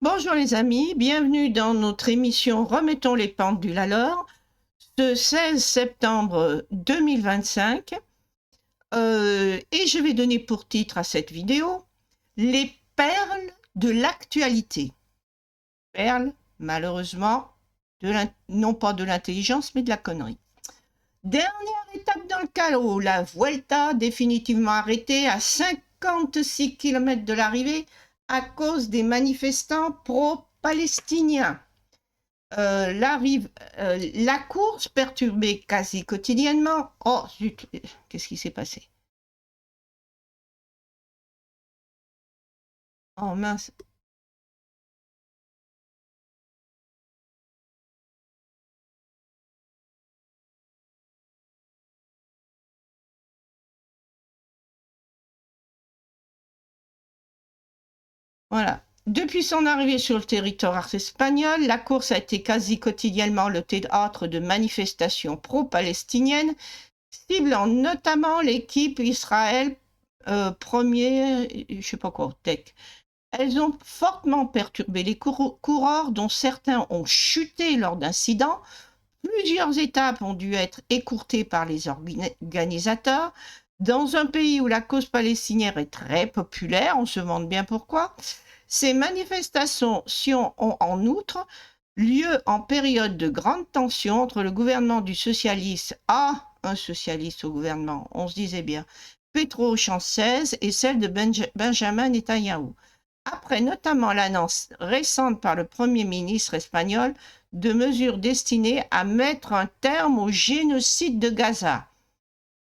Bonjour les amis, bienvenue dans notre émission Remettons les pendules à l'heure, ce 16 septembre 2025. Et je vais donner pour titre à cette vidéo les perles de l'actualité. Perles, malheureusement, non pas de l'intelligence, mais de la connerie. Dernière étape dans le calot, la Vuelta définitivement arrêtée à 56 km de l'arrivée à cause des manifestants pro-palestiniens. La course perturbée quasi quotidiennement. Oh zut, qu'est-ce qui s'est passé? Oh mince. Voilà. Depuis son arrivée sur le territoire espagnol, la course a été quasi quotidiennement le théâtre de manifestations pro-palestiniennes, ciblant notamment l'équipe Israël premier, je sais pas quoi, tech. Elles ont fortement perturbé les coureurs, dont certains ont chuté lors d'incidents. Plusieurs étapes ont dû être écourtées par les organisateurs. Dans un pays où la cause palestinienne est très populaire, on se demande bien pourquoi, ces manifestations ont en outre lieu en période de grande tension entre le gouvernement du socialiste, un socialiste au gouvernement, on se disait bien, Pedro Sánchez, et celle de Benjamin Netanyahou, après notamment l'annonce récente par le Premier ministre espagnol de mesures destinées à mettre un terme au génocide de Gaza.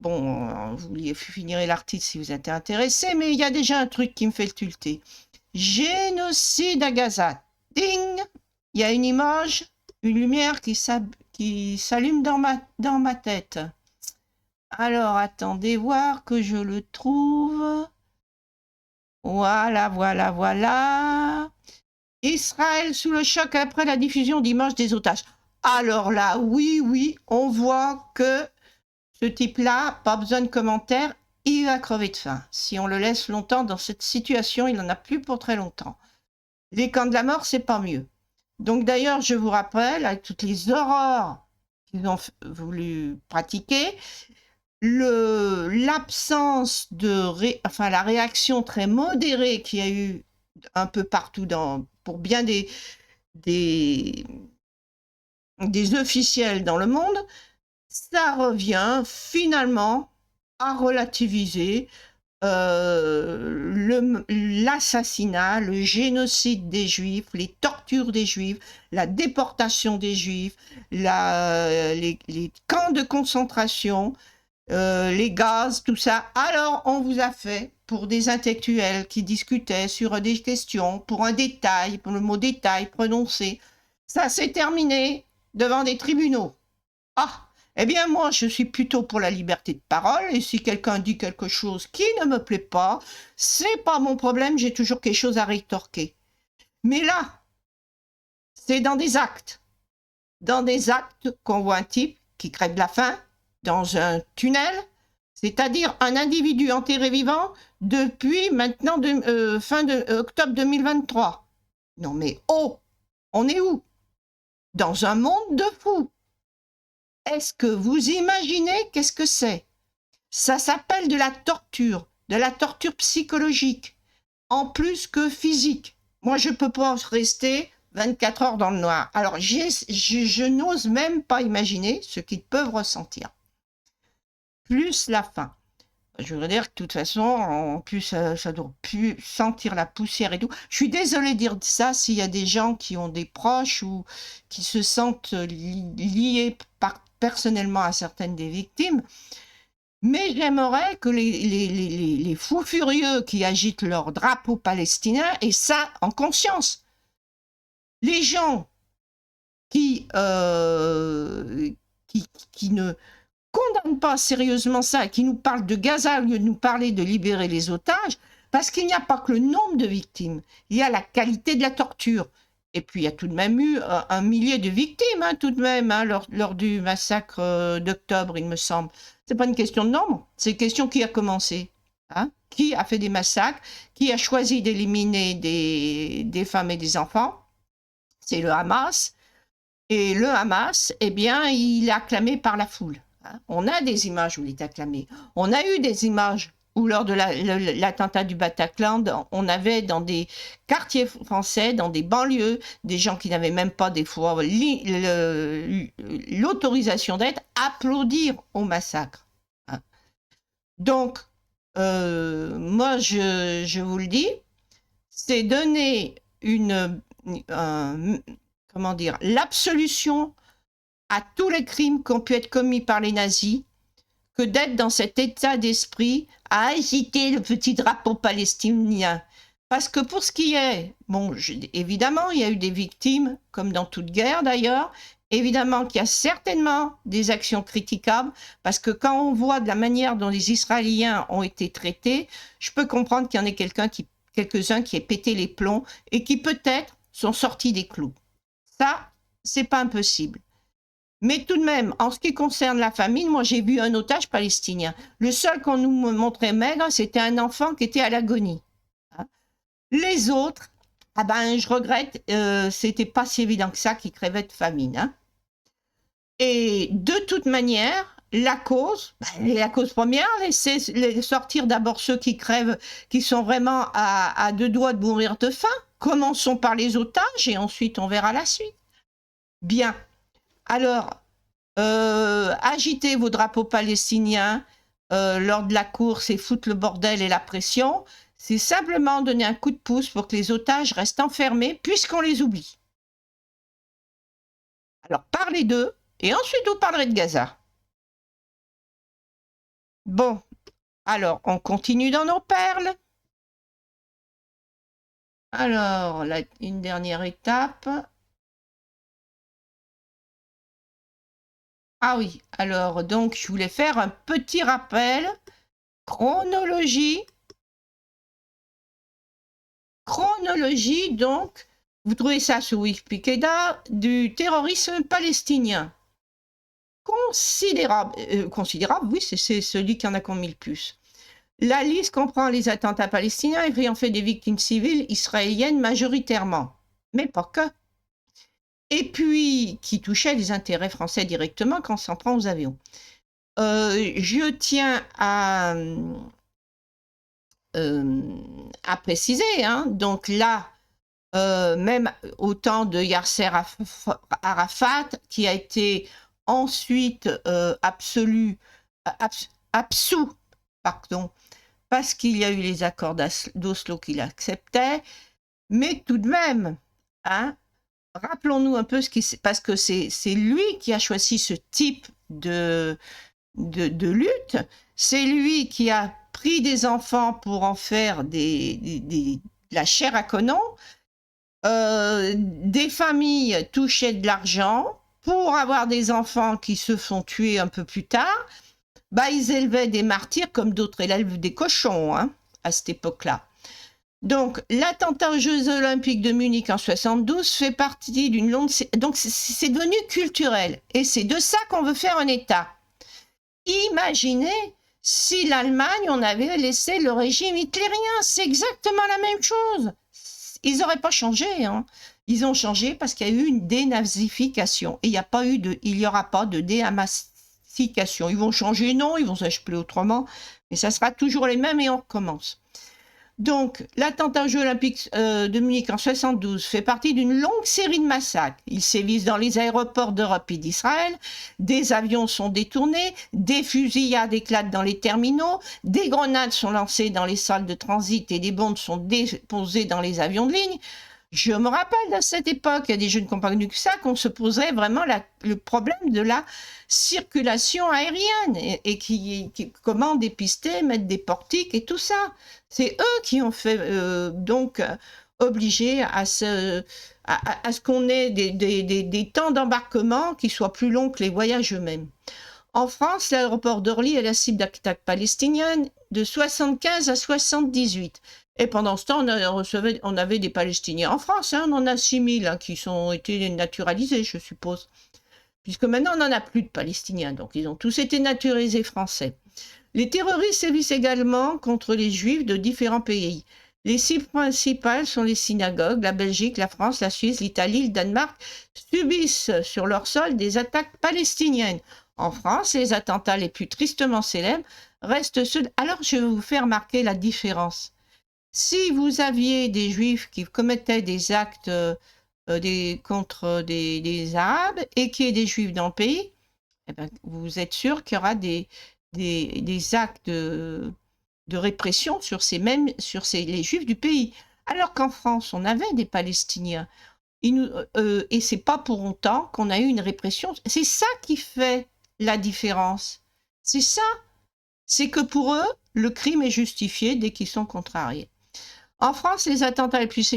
Bon, vous finirez l'article si vous êtes intéressé, mais il y a déjà un truc qui me fait le tulter. Génocide à Gaza. Ding! Il y a une image, une lumière qui s'allume dans ma tête. Alors, attendez voir que je le trouve. Voilà. Israël sous le choc après la diffusion d'images des otages. Alors là, oui, on voit que ce type-là, pas besoin de commentaires, il va crever de faim. Si on le laisse longtemps dans cette situation, il n'en a plus pour très longtemps. Les camps de la mort, c'est pas mieux. Donc d'ailleurs, je vous rappelle, avec toutes les horreurs qu'ils ont voulu pratiquer, l'absence la réaction très modérée qu'il y a eu un peu partout pour bien des officiels dans le monde, ça revient finalement à relativiser l'assassinat, le génocide des Juifs, les tortures des Juifs, la déportation des Juifs, les camps de concentration, les gaz, tout ça. Alors, on vous a fait, pour des intellectuels qui discutaient sur des questions, pour un détail, pour le mot détail prononcé, ça s'est terminé devant des tribunaux. Ah, eh bien moi, je suis plutôt pour la liberté de parole, et si quelqu'un dit quelque chose qui ne me plaît pas, c'est pas mon problème, j'ai toujours quelque chose à rétorquer. Mais là, c'est dans des actes qu'on voit un type qui crève de la faim dans un tunnel, c'est-à-dire un individu enterré vivant depuis maintenant fin octobre 2023. Non mais on est où? Dans un monde de fous. Est-ce que vous imaginez qu'est-ce que c'est? Ça s'appelle de la torture psychologique, en plus que physique. Moi, je ne peux pas rester 24 heures dans le noir. Alors, je n'ose même pas imaginer ce qu'ils peuvent ressentir. Plus la faim. Je voudrais dire que de toute façon, en plus, ça doit plus sentir la poussière et tout. Je suis désolée de dire ça s'il y a des gens qui ont des proches ou qui se sentent liés personnellement à certaines des victimes. Mais j'aimerais que les fous furieux qui agitent leur drapeau palestinien aient ça en conscience. Les gens qui ne condamnent pas sérieusement ça, qui nous parlent de Gaza au lieu de nous parler de libérer les otages, parce qu'il n'y a pas que le nombre de victimes, il y a la qualité de la torture. Et puis il y a tout de même eu un millier de victimes, tout de même, lors du massacre d'octobre, il me semble. C'est pas une question de nombre, c'est une question qui a commencé. hein, qui a fait des massacres, qui a choisi d'éliminer des femmes et des enfants. C'est le Hamas. Et le Hamas, eh bien, il est acclamé par la foule. Hein. On a des images où il est acclamé. On a eu des images où, lors de l'attentat du Bataclan, on avait dans des quartiers français, dans des banlieues, des gens qui n'avaient même pas des fois l'autorisation d'être, applaudir au massacre. Hein. Donc, moi, je vous le dis, c'est donner comment dire, l'absolution à tous les crimes qui ont pu être commis par les nazis, que d'être dans cet état d'esprit à agiter le petit drapeau palestinien. Parce que pour ce qui est, bon, évidemment, il y a eu des victimes, comme dans toute guerre d'ailleurs, évidemment qu'il y a certainement des actions critiquables, parce que quand on voit de la manière dont les Israéliens ont été traités, je peux comprendre qu'il y en ait quelques-uns qui aient pété les plombs et qui peut-être sont sortis des clous. Ça, c'est pas impossible. Mais tout de même, en ce qui concerne la famine, moi j'ai vu un otage palestinien. Le seul qu'on nous montrait maigre, c'était un enfant qui était à l'agonie. Hein. Les autres, ah ben je regrette, c'était pas si évident que ça qu'ils crèvaient de famine. Hein. Et de toute manière, la cause première, c'est sortir d'abord ceux qui crèvent, qui sont vraiment à deux doigts de mourir de faim. Commençons par les otages et ensuite on verra la suite. Bien. Alors, agiter vos drapeaux palestiniens lors de la course et foutre le bordel et la pression, c'est simplement donner un coup de pouce pour que les otages restent enfermés puisqu'on les oublie. Alors, parlez d'eux et ensuite vous parlerez de Gaza. Bon, alors, on continue dans nos perles. Alors, une dernière étape. Ah oui, alors donc je voulais faire un petit rappel. Chronologie, donc, vous trouvez ça sur Wikipédia, du terrorisme palestinien. Considérable, oui, c'est celui qui en a commis le plus. La liste comprend les attentats palestiniens ayant fait des victimes civiles israéliennes majoritairement, mais pas que. Et puis, qui touchait les intérêts français directement quand on s'en prend aux avions. Je tiens à préciser, hein, donc là, même au temps de Yasser Arafat, qui a été ensuite absous, pardon, parce qu'il y a eu les accords d'Oslo qu'il acceptait, mais tout de même, hein, rappelons-nous un peu parce que c'est lui qui a choisi ce type de lutte, c'est lui qui a pris des enfants pour en faire la chair à canon, des familles touchaient de l'argent pour avoir des enfants qui se font tuer un peu plus tard, bah, ils élevaient des martyrs comme d'autres élèvent des cochons, hein, à cette époque-là. Donc, l'attentat aux Jeux Olympiques de Munich en 72 fait partie d'une longue... Donc, c'est devenu culturel. Et c'est de ça qu'on veut faire un État. Imaginez si l'Allemagne, on avait laissé le régime hitlérien. C'est exactement la même chose. Ils n'auraient pas changé. Hein. Ils ont changé parce qu'il y a eu une dénazification. Et il n'y aura pas de déhamassification. Ils vont changer, non, ils vont s'appeler autrement. Mais ça sera toujours les mêmes et on recommence. Donc, l'attentat aux Jeux Olympiques de Munich en 72 fait partie d'une longue série de massacres. Ils sévissent dans les aéroports d'Europe et d'Israël, des avions sont détournés, des fusillades éclatent dans les terminaux, des grenades sont lancées dans les salles de transit et des bombes sont déposées dans les avions de ligne. Je me rappelle à cette époque, il y a des jeunes qui n'ont pas connu que ça, qu'on se poserait vraiment le problème de la circulation aérienne et comment dépister, mettre des portiques et tout ça. C'est eux qui ont fait donc obligé à ce qu'on ait des temps d'embarquement qui soient plus longs que les voyages eux-mêmes. En France, l'aéroport d'Orly est la cible d'attaques palestiniennes de 75 à 78. Et pendant ce temps, on avait des Palestiniens en France. Hein, on en a 6000 hein, qui ont été naturalisés, je suppose. Puisque maintenant, on n'en a plus de Palestiniens. Donc, ils ont tous été naturalisés français. Les terroristes sévissent également contre les juifs de différents pays. Les cibles principales sont les synagogues. La Belgique, la France, la Suisse, l'Italie, le Danemark subissent sur leur sol des attaques palestiniennes. En France, les attentats les plus tristement célèbres restent ceux... Alors, je vais vous faire remarquer la différence. Si vous aviez des juifs qui commettaient des actes contre des Arabes et qu'il y ait des juifs dans le pays, eh ben, vous êtes sûr qu'il y aura des actes de répression sur les juifs du pays. Alors qu'en France, on avait des Palestiniens. Et c'est pas pour autant qu'on a eu une répression. C'est ça qui fait la différence. C'est ça. C'est que pour eux, le crime est justifié dès qu'ils sont contrariés. En France, les attentats les plus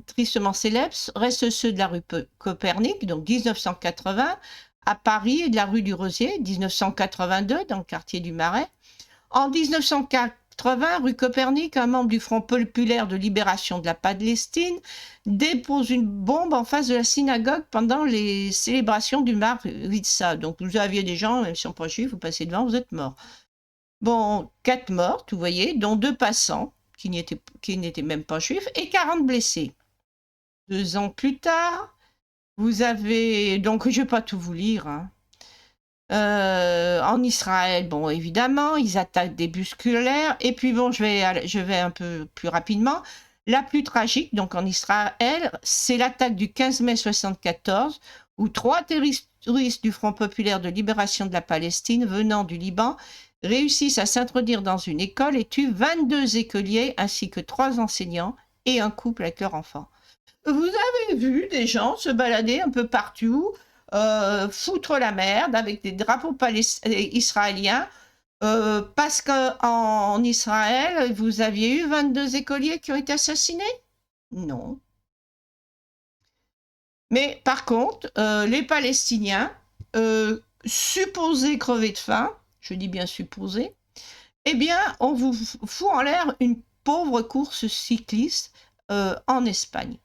tristement célèbres restent ceux de la rue Copernic, donc 1980, à Paris, et de la rue du Rosier, 1982, dans le quartier du Marais. En 1980, rue Copernic, un membre du Front populaire de libération de la Palestine dépose une bombe en face de la synagogue pendant les célébrations du Mar Ritza. Donc vous aviez des gens, même si on n'est pas juifs, vous passez devant, vous êtes morts. Bon, 4 morts, vous voyez, dont 2 passants qui n'étaient même pas juifs, et 40 blessés. 2 ans plus tard, vous avez... Donc, je ne vais pas tout vous lire. Hein. En Israël, bon, évidemment, ils attaquent des bus scolaires. Et puis, bon, je vais un peu plus rapidement. La plus tragique, donc en Israël, c'est l'attaque du 15 mai 1974, où 3 terroristes du Front populaire de libération de la Palestine venant du Liban réussissent à s'introduire dans une école et tuent 22 écoliers ainsi que 3 enseignants et un couple avec leur enfant. Vous avez vu des gens se balader un peu partout, foutre la merde avec des drapeaux israéliens, parce qu'en Israël, vous aviez eu 22 écoliers qui ont été assassinés? Non. Mais par contre, les Palestiniens, supposés crever de faim, je dis bien supposés, eh bien, on vous fout en l'air une pauvre course cycliste en Espagne.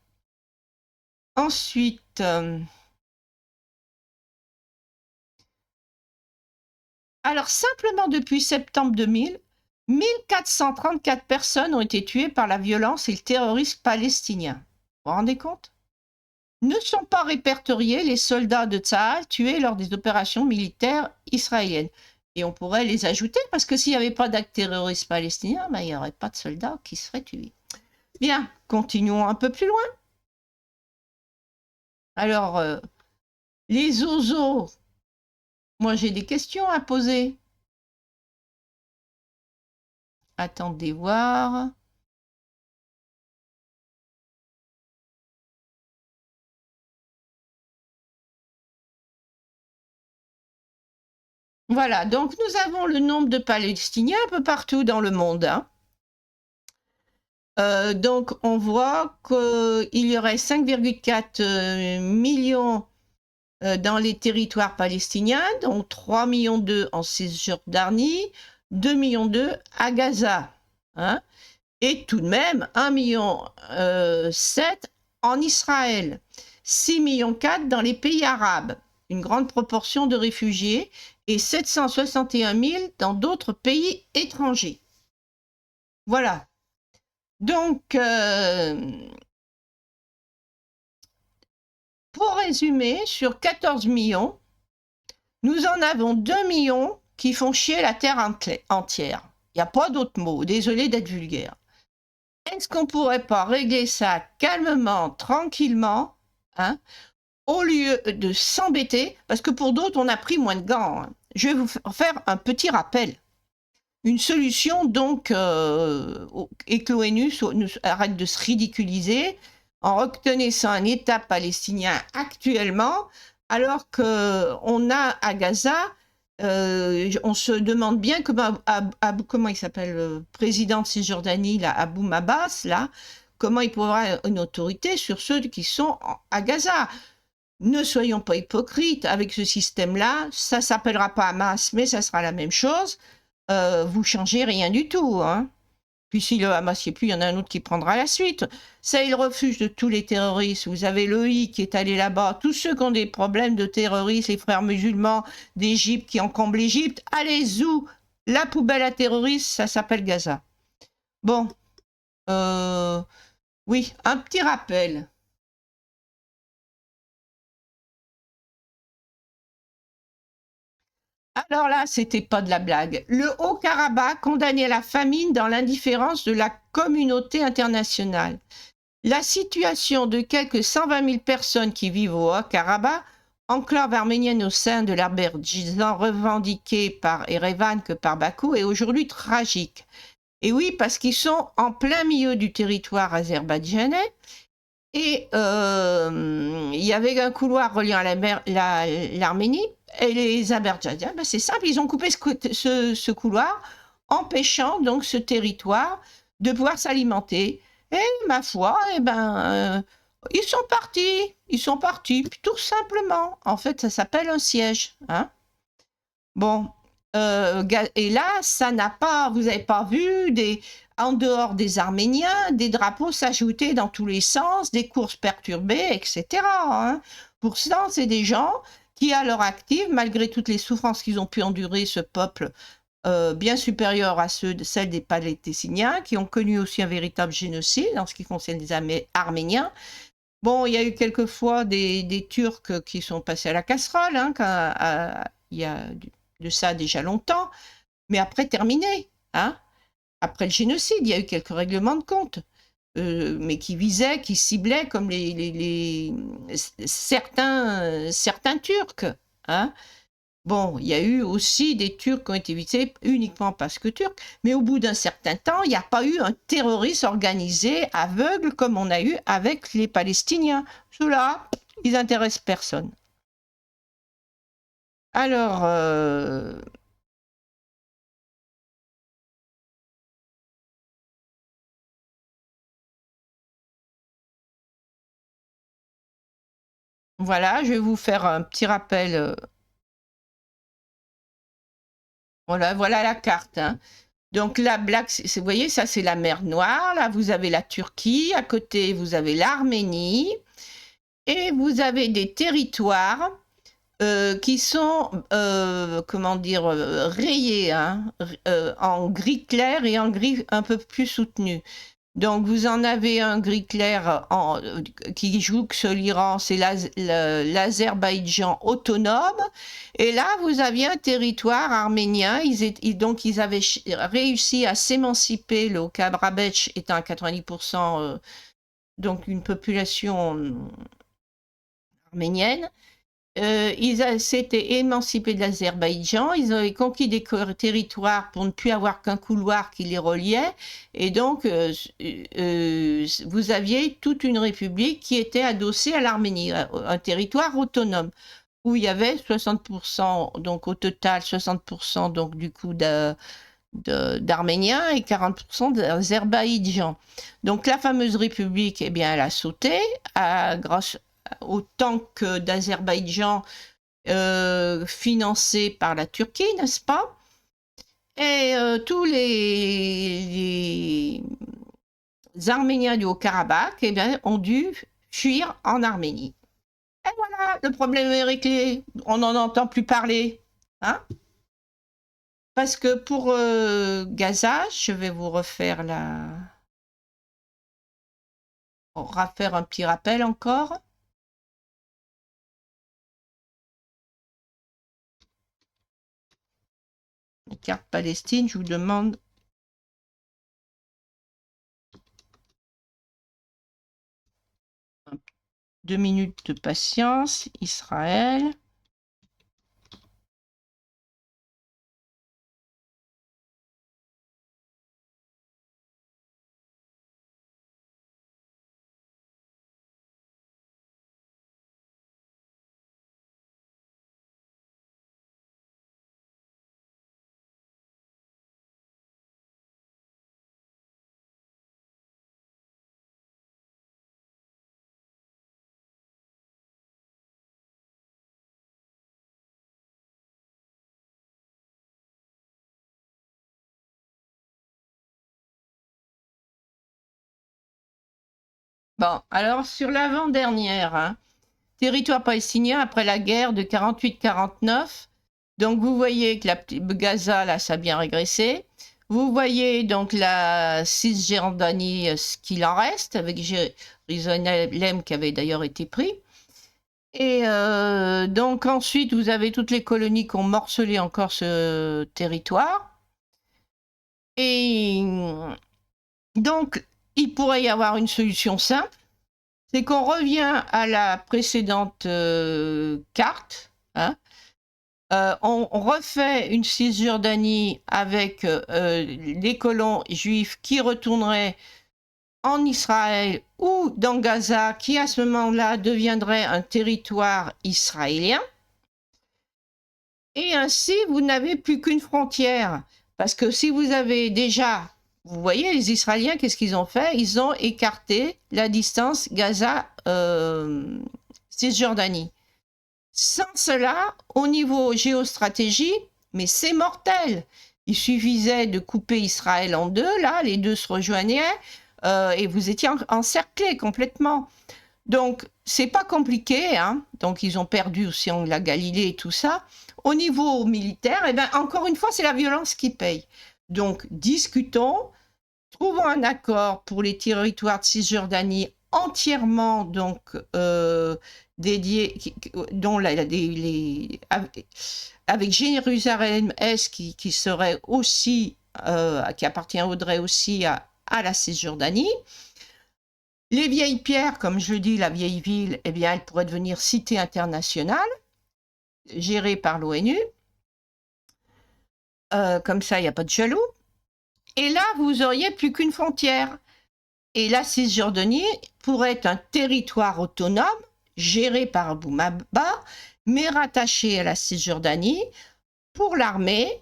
Ensuite, alors simplement depuis septembre 2000, 1434 personnes ont été tuées par la violence et le terrorisme palestinien. Vous vous rendez compte? Ne sont pas répertoriés les soldats de Tsahal tués lors des opérations militaires israéliennes. Et on pourrait les ajouter, parce que s'il n'y avait pas d'actes terroristes palestiniens, ben, il n'y aurait pas de soldats qui seraient tués. Bien, continuons un peu plus loin. Alors, les oiseaux, moi j'ai des questions à poser. Attendez voir. Voilà, donc nous avons le nombre de Palestiniens un peu partout dans le monde. Hein. Donc on voit qu'il y aurait 5,4 millions dans les territoires palestiniens, dont 3,2 millions en Cisjordanie, 2,2 millions à Gaza. Hein, et tout de même 1,7 million en Israël, 6,4 millions dans les pays arabes, une grande proportion de réfugiés, et 761 000 dans d'autres pays étrangers. Voilà. Donc, pour résumer, sur 14 millions, nous en avons 2 millions qui font chier la terre entière. Il n'y a pas d'autre mot, désolé d'être vulgaire. Est-ce qu'on ne pourrait pas régler ça calmement, tranquillement, hein, au lieu de s'embêter, parce que pour d'autres, on a pris moins de gants. Hein. Je vais vous faire un petit rappel. Une solution, donc, et que l'ONU arrête de se ridiculiser en reconnaissant un État palestinien actuellement, alors qu'on a à Gaza, on se demande bien comment il s'appelle, le président de Cisjordanie, là, Abou Abbas, là, comment il pourra avoir une autorité sur ceux qui sont à Gaza. Ne soyons pas hypocrites avec ce système-là, ça ne s'appellera pas Hamas, mais ça sera la même chose. Vous changez rien du tout. Hein. Puis si le Hamas n'y est plus, il y en a un autre qui prendra la suite. C'est le refuge de tous les terroristes. Vous avez l'OI qui est allé là-bas. Tous ceux qui ont des problèmes de terroristes, les frères musulmans d'Égypte qui encombrent l'Égypte, allez-y, La poubelle à terroristes, ça s'appelle Gaza. Bon, oui, un petit rappel. Alors là, c'était pas de la blague. Le Haut-Karabakh condamné à la famine dans l'indifférence de la communauté internationale. La situation de quelques 120 000 personnes qui vivent au Haut-Karabakh, enclave arménienne au sein de l'Azerbaïdjan revendiquée par Erevan que par Bakou, est aujourd'hui tragique. Et oui, parce qu'ils sont en plein milieu du territoire azerbaïdjanais et il y avait un couloir reliant l'Arménie et les Azerbaïdjaniens. Ben c'est simple, ils ont coupé ce couloir, empêchant donc ce territoire de pouvoir s'alimenter. Et ma foi, ils sont partis, tout simplement. En fait, ça s'appelle un siège. Hein. Bon, et là, ça n'a pas, vous n'avez pas vu en dehors des Arméniens, des drapeaux s'ajouter dans tous les sens, des courses perturbées, etc. Hein. Pourtant, c'est des gens qui, à l'heure active, malgré toutes les souffrances qu'ils ont pu endurer, ce peuple bien supérieur à celle des Palestiniens, qui ont connu aussi un véritable génocide en ce qui concerne les Arméniens. Bon, il y a eu quelquefois des Turcs qui sont passés à la casserole, hein, il y a de ça déjà longtemps, mais après terminé. Hein. Après le génocide, il y a eu quelques règlements de compte, mais qui visaient, qui ciblaient comme certains Turcs. Hein. Bon, il y a eu aussi des Turcs qui ont été visés uniquement parce que Turcs, mais au bout d'un certain temps, il n'y a pas eu un terrorisme organisé aveugle comme on a eu avec les Palestiniens. Ceux-là, ils n'intéressent personne. Alors, voilà, je vais vous faire un petit rappel. Voilà la carte. Hein. Donc la vous voyez, ça c'est la mer Noire. Là, vous avez la Turquie. À côté, vous avez l'Arménie. Et vous avez des territoires qui sont, comment dire, rayés hein, en gris clair et en gris un peu plus soutenu. Donc vous en avez un gris clair qui joue que l'Iran, c'est l'Azerbaïdjan autonome. Et là, vous aviez un territoire arménien. Donc ils avaient réussi à s'émanciper, le Haut-Karabakh étant à 90%, donc une population arménienne. Ils s'étaient émancipés de l'Azerbaïdjan, ils avaient conquis des territoires pour ne plus avoir qu'un couloir qui les reliait, et donc vous aviez toute une république qui était adossée à l'Arménie, un territoire autonome, où il y avait 60%, donc au total 60% donc du coup d'Arméniens et 40% d'Azerbaïdjan. Donc la fameuse république, eh bien, elle a sauté grâce autant que d'Azerbaïdjan financé par la Turquie, n'est-ce pas? Et tous les Arméniens du Haut-Karabakh eh bien, ont dû fuir en Arménie. Et voilà, le problème est réglé. On n'en entend plus parler. Hein. Parce que pour Gaza, je vais vous refaire un petit rappel encore. La carte Palestine, je vous demande 2 minutes de patience. Israël. Bon, alors sur l'avant-dernière, hein, territoire palestinien après la guerre de 48-49, Donc, vous voyez que Gaza, là, ça a bien régressé. Vous voyez donc la Cisjordanie, ce qu'il en reste, avec Jérusalem qui avait d'ailleurs été pris. Et donc ensuite, vous avez toutes les colonies qui ont morcelé encore ce territoire. Et donc, il pourrait y avoir une solution simple, c'est qu'on revient à la précédente carte, hein. On refait une Cisjordanie avec les colons juifs qui retourneraient en Israël ou dans Gaza, qui à ce moment-là deviendrait un territoire israélien. Et ainsi, vous n'avez plus qu'une frontière. Parce que si vous avez déjà, vous voyez, les Israéliens, qu'est-ce qu'ils ont fait? Ils ont écarté la distance Gaza-Cisjordanie. Sans cela, au niveau géostratégie, mais c'est mortel. Il suffisait de couper Israël en deux, là, les deux se rejoignaient, et vous étiez encerclés complètement. Donc, c'est pas compliqué, hein. Donc, ils ont perdu aussi en la Galilée et tout ça. Au niveau militaire, eh ben, encore une fois, c'est la violence qui paye. Donc, discutons, trouvons un accord pour les territoires de Cisjordanie entièrement donc dédiés, dont avec Jérusalem-Est qui serait aussi, qui appartiendrait aussi à la Cisjordanie. Les vieilles pierres, comme je dis, la vieille ville, eh bien, elle pourrait devenir cité internationale, gérée par l'ONU. Comme ça, il n'y a pas de jaloux. Et là, vous auriez plus qu'une frontière. Et la Cisjordanie pourrait être un territoire autonome, géré par Abu Maba, mais rattaché à la Cisjordanie pour l'armée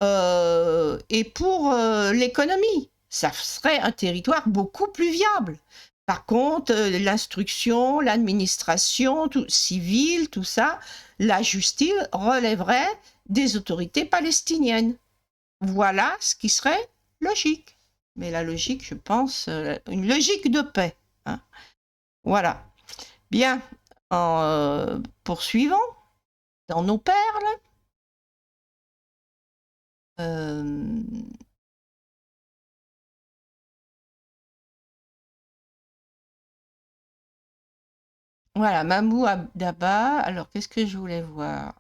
et pour l'économie. Ça serait un territoire beaucoup plus viable. Par contre, l'instruction, l'administration civile, tout ça, la justice relèverait des autorités palestiniennes. Voilà ce qui serait logique. Mais la logique, je pense, une logique de paix, hein. Voilà. Bien, en poursuivant dans nos perles. Voilà, Mahmoud Daba. Alors, qu'est-ce que je voulais voir?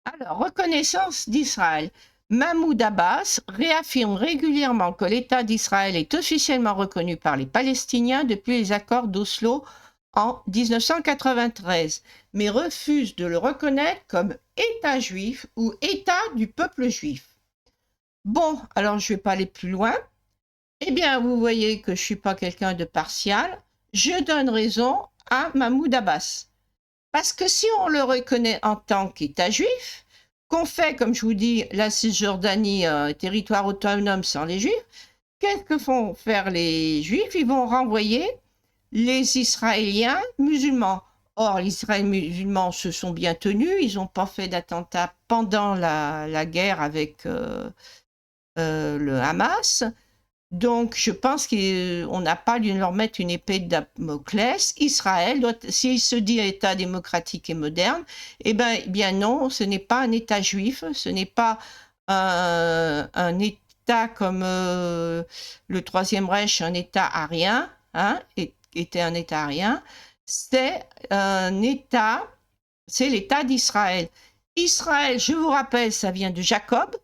Alors, reconnaissance d'Israël. Mahmoud Abbas réaffirme régulièrement que l'État d'Israël est officiellement reconnu par les Palestiniens depuis les accords d'Oslo en 1993, mais refuse de le reconnaître comme État juif ou État du peuple juif. Bon, alors je ne vais pas aller plus loin. Eh bien, vous voyez que je ne suis pas quelqu'un de partial. Je donne raison à Mahmoud Abbas. Parce que si on le reconnaît en tant qu'État juif, qu'on fait, comme je vous dis, la Cisjordanie, territoire autonome sans les Juifs, qu'est-ce que font faire les Juifs? Ils vont renvoyer les Israéliens musulmans. Or, les Israéliens musulmans se sont bien tenus, ils n'ont pas fait d'attentat pendant la guerre avec le Hamas. Donc, je pense qu'on n'a pas dû leur mettre une épée de Damoclès. Israël, s'il se dit État démocratique et moderne, eh bien non, ce n'est pas un État juif, ce n'est pas un État comme le Troisième Reich, un État arien, hein, était un État arien. C'est un État, c'est l'État d'Israël. Israël, je vous rappelle, ça vient de Jacob.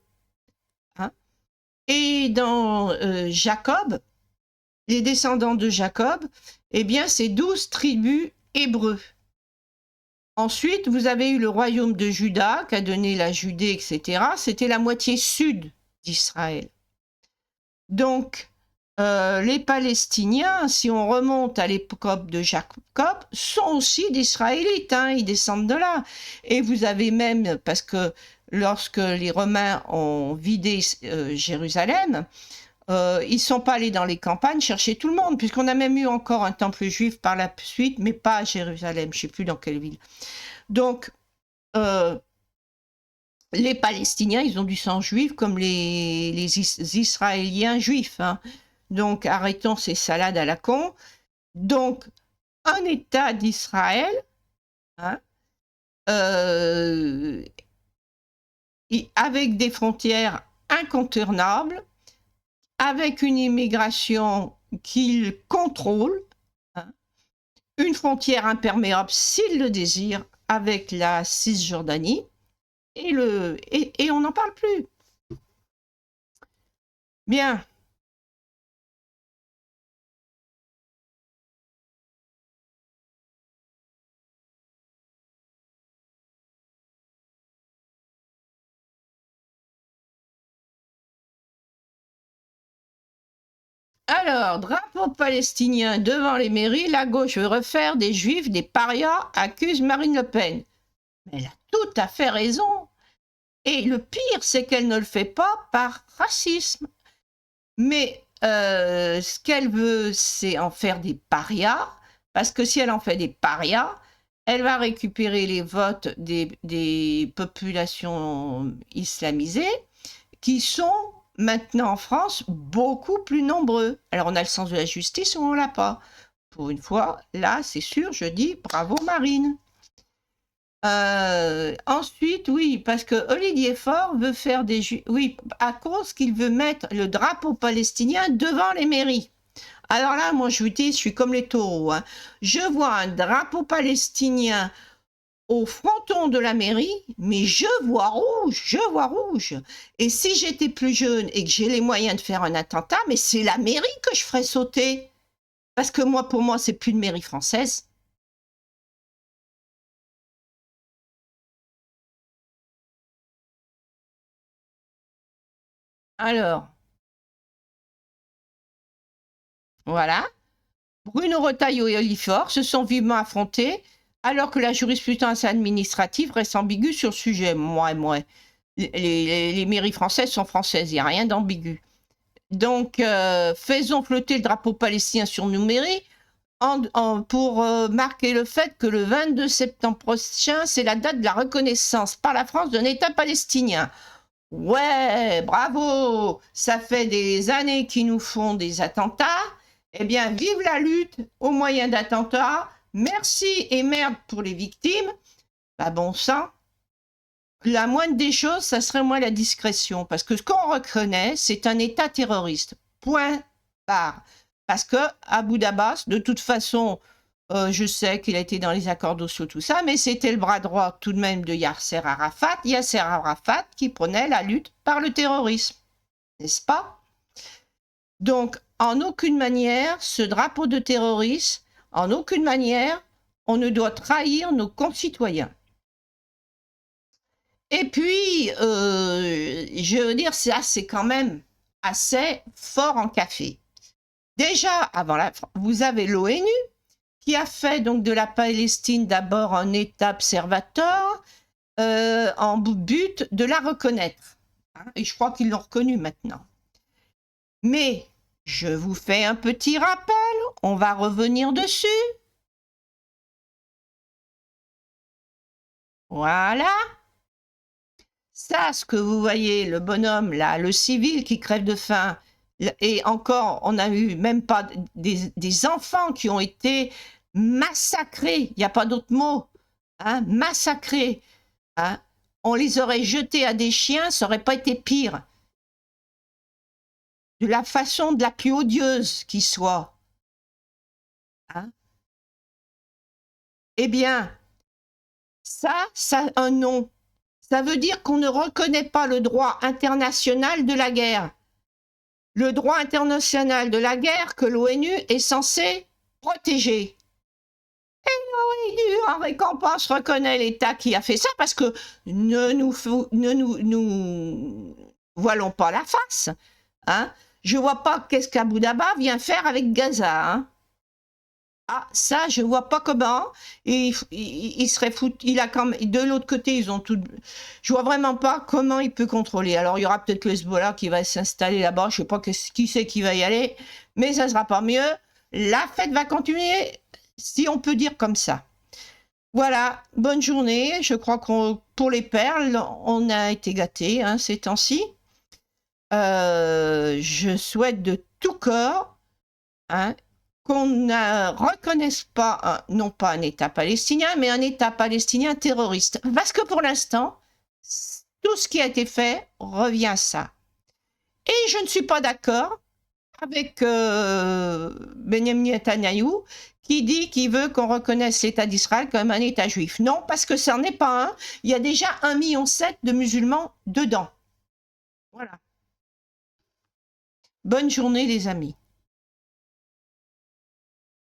Et dans Jacob, les descendants de Jacob, eh bien, c'est 12 tribus hébreux. Ensuite, vous avez eu le royaume de Juda, qui a donné la Judée, etc. C'était la moitié sud d'Israël. Donc, les Palestiniens, si on remonte à l'époque de Jacob, sont aussi des Israélites, hein, ils descendent de là. Et vous avez même, parce que lorsque les Romains ont vidé Jérusalem, ils ne sont pas allés dans les campagnes chercher tout le monde, puisqu'on a même eu encore un temple juif par la suite, mais pas à Jérusalem, je ne sais plus dans quelle ville. Donc, les Palestiniens, ils ont du sang juif comme les Israéliens juifs, hein. Donc, arrêtons ces salades à la con. Donc, un État d'Israël, hein, avec des frontières incontournables, avec une immigration qu'il contrôle, hein, une frontière imperméable s'il le désire avec la Cisjordanie, et on n'en parle plus. Bien. Alors, drapeau palestinien devant les mairies, la gauche veut refaire des juifs des parias, accuse Marine Le Pen. Mais elle a tout à fait raison. Et le pire, c'est qu'elle ne le fait pas par racisme. Mais ce qu'elle veut, c'est en faire des parias, parce que si elle en fait des parias, elle va récupérer les votes des populations islamisées qui sont maintenant en France beaucoup plus nombreux. Alors on a le sens de la justice ou on l'a pas. Pour une fois, là, c'est sûr, je dis bravo Marine. Ensuite, oui, parce que Olivier Faure veut faire des... Oui, à cause qu'il veut mettre le drapeau palestinien devant les mairies. Alors là, moi, je vous dis, je suis comme les taureaux, hein. Je vois un drapeau palestinien au fronton de la mairie, mais je vois rouge, je vois rouge. Et si j'étais plus jeune et que j'ai les moyens de faire un attentat, mais c'est la mairie que je ferais sauter. Parce que moi, pour moi, c'est plus une mairie française. Alors, voilà. Bruno Retailleau et Olifort se sont vivement affrontés, alors que la jurisprudence administrative reste ambiguë sur le sujet. Moi. Les mairies françaises sont françaises, il n'y a rien d'ambigu. Donc, faisons flotter le drapeau palestinien sur nos mairies pour marquer le fait que le 22 septembre prochain, c'est la date de la reconnaissance par la France d'un État palestinien. Ouais, bravo! Ça fait des années qu'ils nous font des attentats. Eh bien, vive la lutte au moyen d'attentats. Merci et merde pour les victimes. Bah bon sang. La moindre des choses, ça serait moins la discrétion. Parce que ce qu'on reconnaît, c'est un État terroriste. Point barre. Parce que Abu Abbas, de toute façon, je sais qu'il a été dans les accords d'Oslo, tout ça, mais c'était le bras droit tout de même de Yasser Arafat. Yasser Arafat qui prenait la lutte par le terrorisme. N'est-ce pas? Donc, en aucune manière, ce drapeau de terroriste, en aucune manière, on ne doit trahir nos concitoyens. Et puis, je veux dire, ça, c'est quand même assez fort en café. Déjà, vous avez l'ONU qui a fait donc de la Palestine d'abord un État observateur en but de la reconnaître. Et je crois qu'ils l'ont reconnu maintenant. Mais je vous fais un petit rappel, on va revenir dessus. Voilà. Ça, ce que vous voyez, le bonhomme là, le civil qui crève de faim, et encore, on n'a eu même pas des enfants qui ont été massacrés, il n'y a pas d'autre mot, hein, massacrés. Hein. On les aurait jetés à des chiens, ça n'aurait pas été pire. De la façon de la plus odieuse qui soit. Hein. Eh bien, ça a un nom. Ça veut dire qu'on ne reconnaît pas le droit international de la guerre. Le droit international de la guerre que l'ONU est censé protéger. Et l'ONU, en récompense, reconnaît l'État qui a fait ça parce que ne nous voilons pas la face. Hein. Je vois pas qu'est-ce qu'Abu Dhabi vient faire avec Gaza. Hein. Ah, ça, je vois pas comment. Et il serait foutu. Il a quand même, de l'autre côté, ils ont tout. Je vois vraiment pas comment il peut contrôler. Alors, il y aura peut-être le Hezbollah qui va s'installer là-bas. Je sais pas qui c'est qui va y aller, mais ça sera pas mieux. La fête va continuer, si on peut dire comme ça. Voilà, bonne journée. Je crois qu'on, pour les perles, on a été gâtés hein, ces temps-ci. Je souhaite de tout corps hein, qu'on ne reconnaisse pas, non pas un État palestinien, mais un État palestinien terroriste. Parce que pour l'instant, tout ce qui a été fait revient à ça. Et je ne suis pas d'accord avec Benjamin Netanyahou qui dit qu'il veut qu'on reconnaisse l'État d'Israël comme un État juif. Non, parce que ça n'en est pas un. Il y a déjà 1,7 million de musulmans dedans. Voilà. Bonne journée les amis.